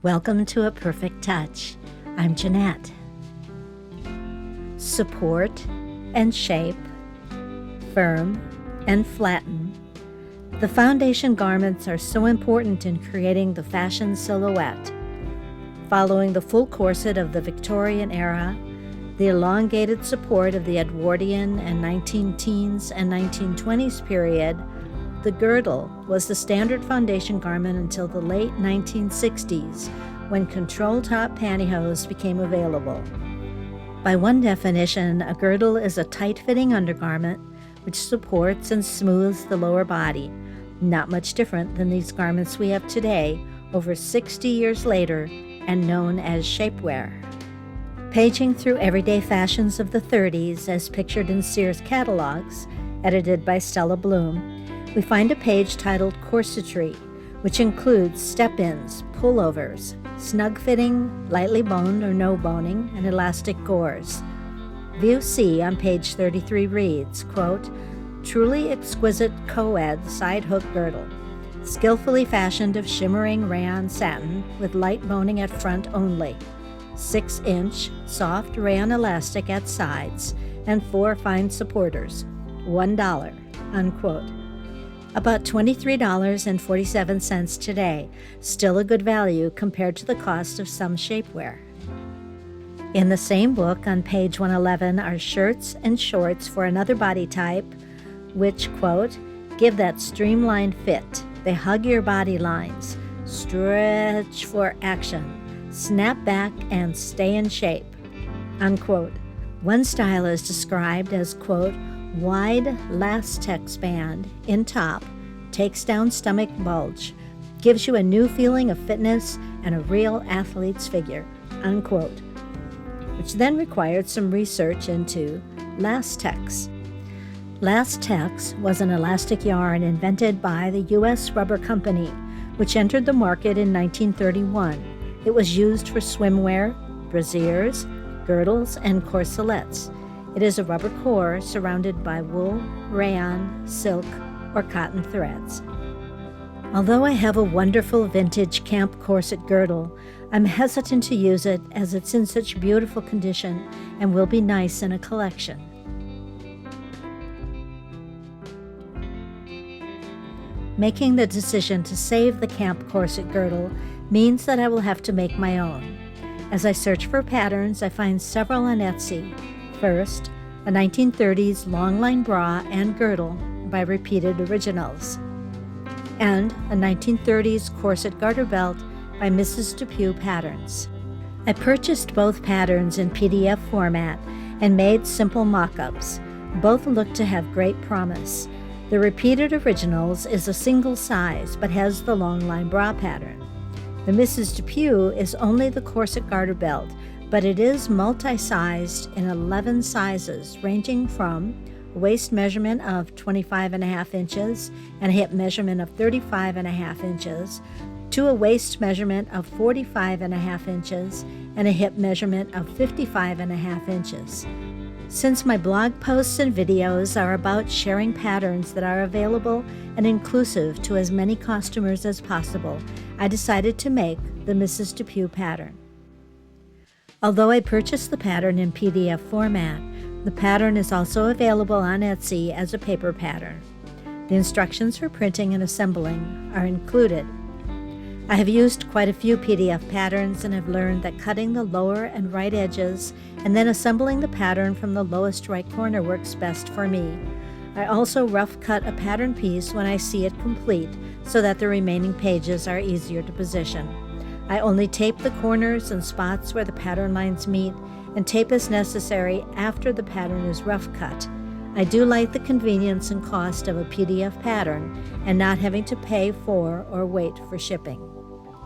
Welcome to A Perfect Touch. I'm Jeanette. Support and shape, firm and flatten. The foundation garments are so important in creating the fashion silhouette. Following the full corset of the Victorian era, the elongated support of the Edwardian and 19-teens and 1920s period, the girdle was the standard foundation garment until the late 1960s, when control-top pantyhose became available. By one definition, a girdle is a tight-fitting undergarment which supports and smooths the lower body, not much different than these garments we have today, over 60 years later, and known as shapewear. Paging through everyday fashions of the 30s, as pictured in Sears catalogs, edited by Stella Bloom, we find a page titled Corsetry, which includes step-ins, pullovers, snug-fitting, lightly boned or no boning, and elastic gores. View C on page 33 reads, quote, "Truly exquisite co-ed side-hook girdle, skillfully fashioned of shimmering rayon satin with light boning at front only, 6-inch soft rayon elastic at sides, and 4 fine supporters, $1, unquote. About $23.47 today, still a good value compared to the cost of some shapewear. In the same book, on page 111, are shirts and shorts for another body type, which, quote, "give that streamlined fit. They hug your body lines, stretch for action, snap back, and stay in shape," unquote. One style is described as, quote, "wide lastex band in top, takes down stomach bulge, gives you a new feeling of fitness and a real athlete's figure," unquote, which then required some research into lastex. Lastex was an elastic yarn invented by the U.S. Rubber Company, which entered the market in 1931. It was used for swimwear, brassieres, girdles, and corselets. It is a rubber core surrounded by wool, rayon, silk, or cotton threads. Although I have a wonderful vintage camp corset girdle, I'm hesitant to use it as it's in such beautiful condition and will be nice in a collection. Making the decision to save the camp corset girdle means that I will have to make my own. As I search for patterns, I find several on Etsy. First, a 1930s longline bra and girdle by Repeated Originals, and a 1930s corset garter belt by Mrs. Depew Patterns. I purchased both patterns in PDF format and made simple mock-ups. Both look to have great promise. The Repeated Originals is a single size but has the longline bra pattern. The Mrs. Depew is only the corset garter belt, but it is multi-sized in 11 sizes, ranging from a waist measurement of 25.5 inches and a hip measurement of 35.5 inches to a waist measurement of 45.5 inches and a hip measurement of 55.5 inches. Since my blog posts and videos are about sharing patterns that are available and inclusive to as many customers as possible, I decided to make the Mrs. Depew pattern. Although I purchased the pattern in PDF format, the pattern is also available on Etsy as a paper pattern. The instructions for printing and assembling are included. I have used quite a few PDF patterns and have learned that cutting the lower and right edges and then assembling the pattern from the lowest right corner works best for me. I also rough cut a pattern piece when I see it complete so that the remaining pages are easier to position. I only tape the corners and spots where the pattern lines meet, and tape is necessary after the pattern is rough cut. I do like the convenience and cost of a PDF pattern and not having to pay for or wait for shipping.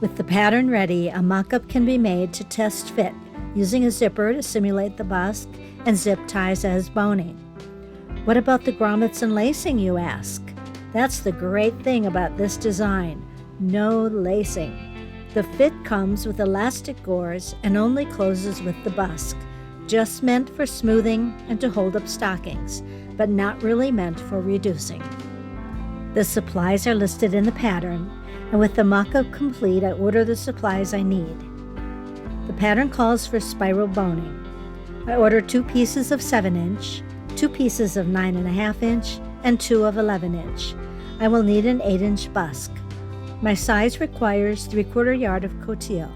With the pattern ready, a mock-up can be made to test fit, using a zipper to simulate the bust and zip ties as boning. What about the grommets and lacing, you ask? That's the great thing about this design. No lacing. The fit comes with elastic gores and only closes with the busk, just meant for smoothing and to hold up stockings, but not really meant for reducing. The supplies are listed in the pattern, and with the mock-up complete, I order the supplies I need. The pattern calls for spiral boning. I order 2 pieces of 7-inch, 2 pieces of 9.5-inch, and 2 of 11-inch. I will need an 8-inch busk. My size requires 3/4 yard of coutil.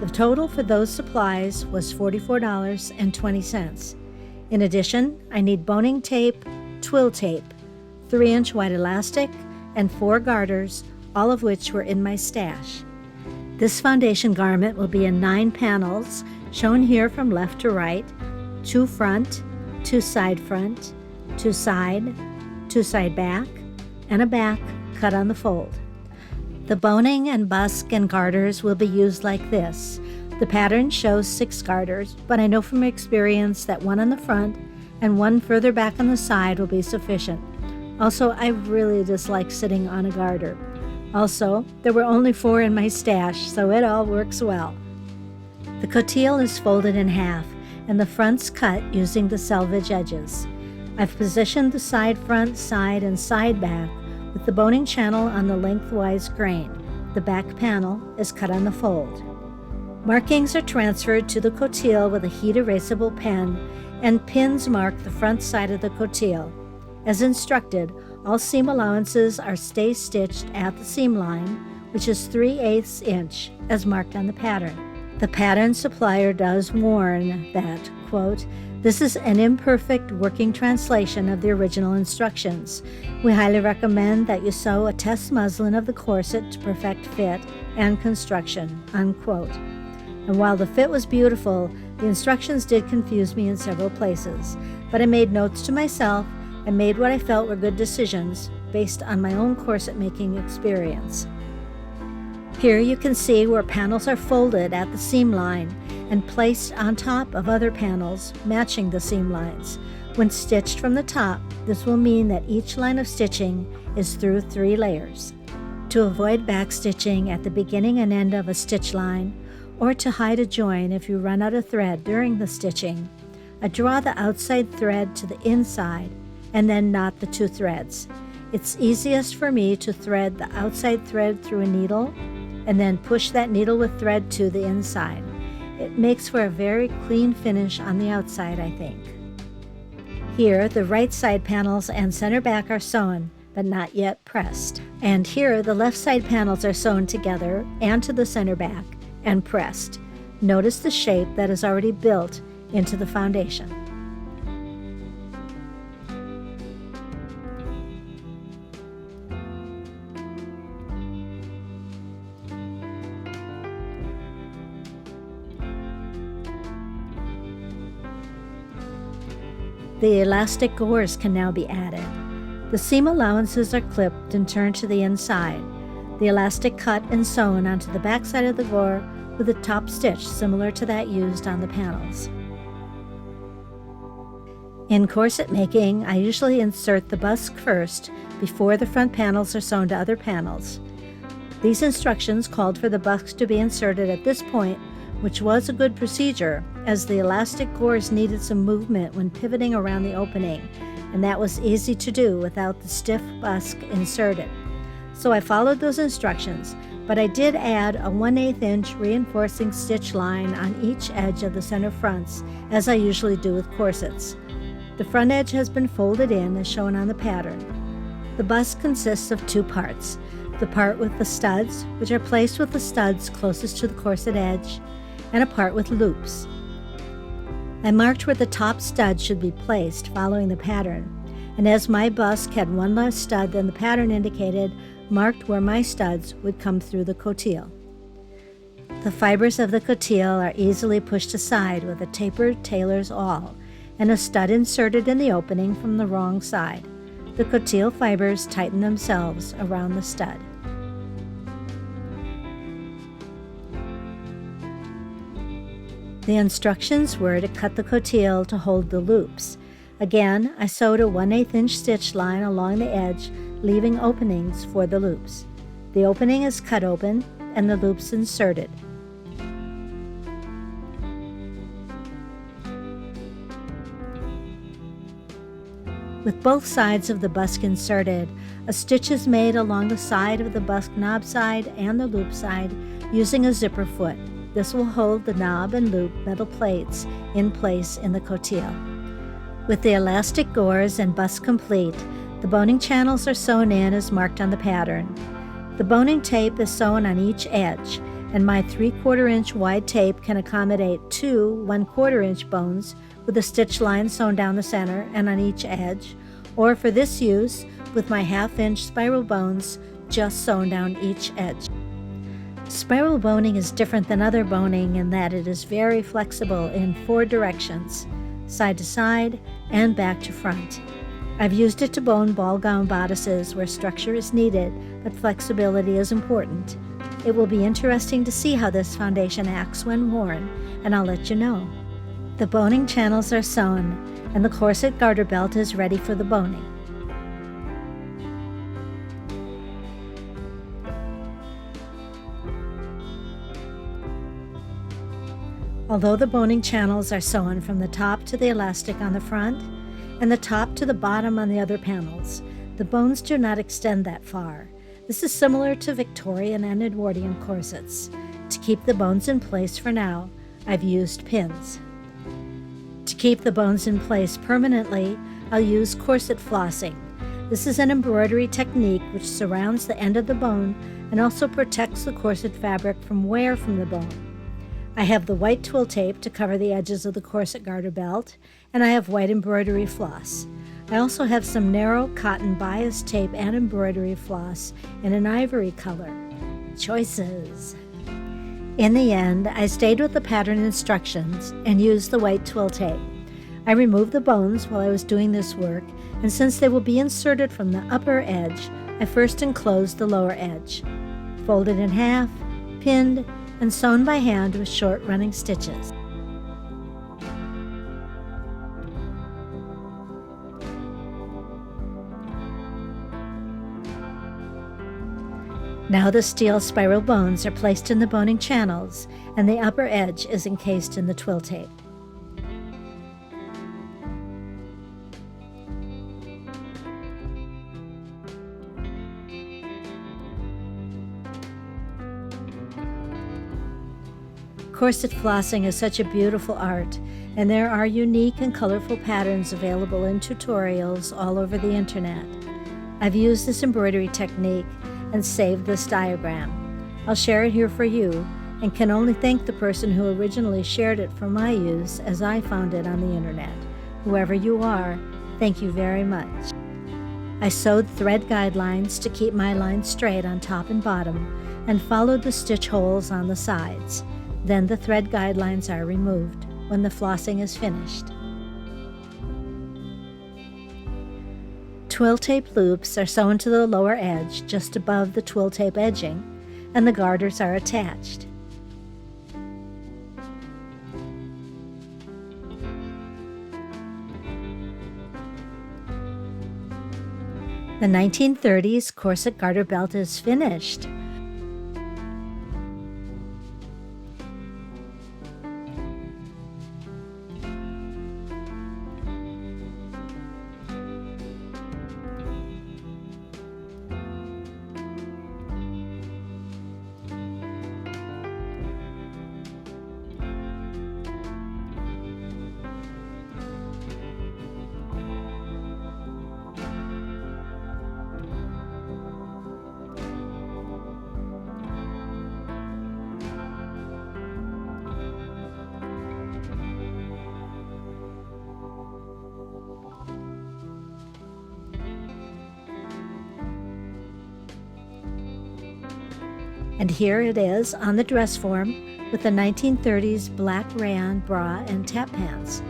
The total for those supplies was $44.20. In addition, I need boning tape, twill tape, 3-inch white elastic, and 4 garters, all of which were in my stash. This foundation garment will be in 9 panels, shown here from left to right, 2 front, 2 side front, 2 side, 2 side back, and a back cut on the fold. The boning and busk and garters will be used like this. The pattern shows 6 garters, but I know from experience that 1 on the front and 1 further back on the side will be sufficient. Also, I really dislike sitting on a garter. Also, there were only 4 in my stash, so it all works well. The coutil is folded in half, and the front's cut using the selvage edges. I've positioned the side front, side, and side back with the boning channel on the lengthwise grain. The back panel is cut on the fold. Markings are transferred to the coutil with a heat erasable pen, and pins mark the front side of the coutil. As instructed, all seam allowances are stay stitched at the seam line, which is 3/8 inch, as marked on the pattern. The pattern supplier does warn that, quote, "This is an imperfect working translation of the original instructions. We highly recommend that you sew a test muslin of the corset to perfect fit and construction," unquote. And while the fit was beautiful, the instructions did confuse me in several places, but I made notes to myself and made what I felt were good decisions based on my own corset making experience. Here you can see where panels are folded at the seam line and placed on top of other panels matching the seam lines. When stitched from the top, this will mean that each line of stitching is through 3 layers. To avoid back stitching at the beginning and end of a stitch line, or to hide a join if you run out of thread during the stitching, I draw the outside thread to the inside and then knot the 2 threads. It's easiest for me to thread the outside thread through a needle and then push that needle with thread to the inside. It makes for a very clean finish on the outside, I think. Here, the right side panels and center back are sewn, but not yet pressed. And here, the left side panels are sewn together and to the center back and pressed. Notice the shape that is already built into the foundation. The elastic gores can now be added. The seam allowances are clipped and turned to the inside. The elastic cut and sewn onto the back side of the gore with a top stitch similar to that used on the panels. In corset making, I usually insert the busk first before the front panels are sewn to other panels. These instructions called for the busk to be inserted at this point, which was a good procedure, as the elastic gores needed some movement when pivoting around the opening, and that was easy to do without the stiff busk inserted. So I followed those instructions, but I did add a 1/8 inch reinforcing stitch line on each edge of the center fronts, as I usually do with corsets. The front edge has been folded in as shown on the pattern. The bust consists of 2 parts, the part with the studs, which are placed with the studs closest to the corset edge, and a part with loops. I marked where the top stud should be placed following the pattern, and as my busk had 1 less stud than the pattern indicated, marked where my studs would come through the coutil. The fibers of the coutil are easily pushed aside with a tapered tailor's awl and a stud inserted in the opening from the wrong side. The coutil fibers tighten themselves around the stud. The instructions were to cut the coutil to hold the loops. Again, I sewed a 1/8 inch stitch line along the edge, leaving openings for the loops. The opening is cut open and the loops inserted. With both sides of the busk inserted, a stitch is made along the side of the busk knob side and the loop side using a zipper foot. This will hold the knob and loop metal plates in place in the cotillion. With the elastic gores and busk complete, the boning channels are sewn in as marked on the pattern. The boning tape is sewn on each edge, and my 3/4 inch wide tape can accommodate two 1/4 inch bones with a stitch line sewn down the center and on each edge, or for this use, with my 1/2 inch spiral bones just sewn down each edge. Spiral boning is different than other boning in that it is very flexible in 4 directions, side to side and back to front. I've used it to bone ball gown bodices where structure is needed, but flexibility is important. It will be interesting to see how this foundation acts when worn, and I'll let you know. The boning channels are sewn, and the corset garter belt is ready for the boning. Although the boning channels are sewn from the top to the elastic on the front and the top to the bottom on the other panels, the bones do not extend that far. This is similar to Victorian and Edwardian corsets. To keep the bones in place for now, I've used pins. To keep the bones in place permanently, I'll use corset flossing. This is an embroidery technique which surrounds the end of the bone and also protects the corset fabric from wear from the bone. I have the white twill tape to cover the edges of the corset garter belt, and I have white embroidery floss. I also have some narrow cotton bias tape and embroidery floss in an ivory color. Choices! In the end, I stayed with the pattern instructions and used the white twill tape. I removed the bones while I was doing this work, and since they will be inserted from the upper edge, I first enclosed the lower edge. Folded in half, pinned, and sewn by hand with short running stitches. Now the steel spiral bones are placed in the boning channels, and the upper edge is encased in the twill tape. Corset flossing is such a beautiful art, and there are unique and colorful patterns available in tutorials all over the internet. I've used this embroidery technique and saved this diagram. I'll share it here for you, and can only thank the person who originally shared it for my use as I found it on the internet. Whoever you are, thank you very much. I sewed thread guidelines to keep my lines straight on top and bottom, and followed the stitch holes on the sides. Then the thread guidelines are removed when the flossing is finished. Twill tape loops are sewn to the lower edge just above the twill tape edging, and the garters are attached. The 1930s corset garter belt is finished. And here it is on the dress form with the 1930s black rayon bra and tap pants.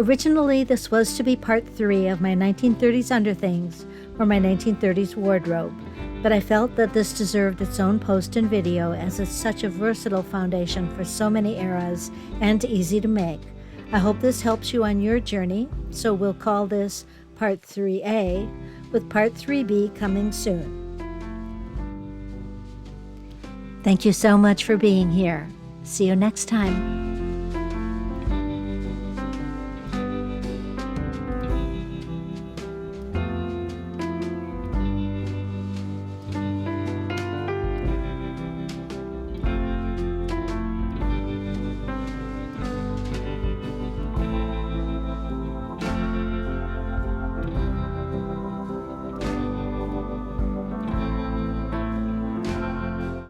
Originally, this was to be part 3 of my 1930s underthings, or my 1930s wardrobe, but I felt that this deserved its own post and video as it's such a versatile foundation for so many eras and easy to make. I hope this helps you on your journey, so we'll call this part 3A, with part 3B coming soon. Thank you so much for being here. See you next time.